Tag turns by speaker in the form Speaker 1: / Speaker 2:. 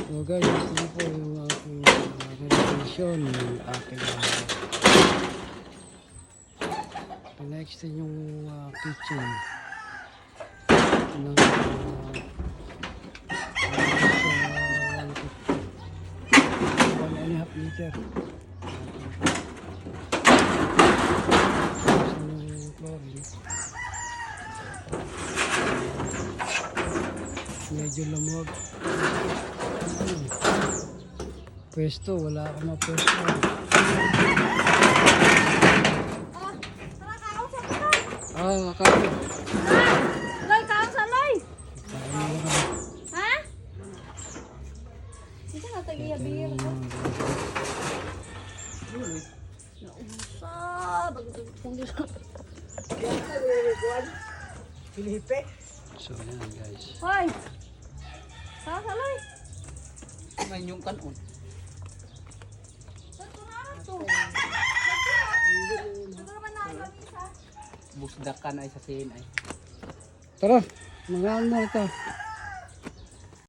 Speaker 1: So guys, ito po yung aking renovation ng aking next din yung kitchen ng 1.5 liter. Yung flooring medyo lamog. Pwesto, wala akong mapwesto. Kakain.
Speaker 2: Loy, kaon sa Loy. Ha? Hindi na tagiya beer ko. Nausa, bagong dito.
Speaker 3: Filipe.
Speaker 1: So yan guys.
Speaker 2: Hoy. Kaon sa Loy.
Speaker 3: May yung kanon. Busdakan ay sa sin ay.
Speaker 1: Tara, mga ano ito.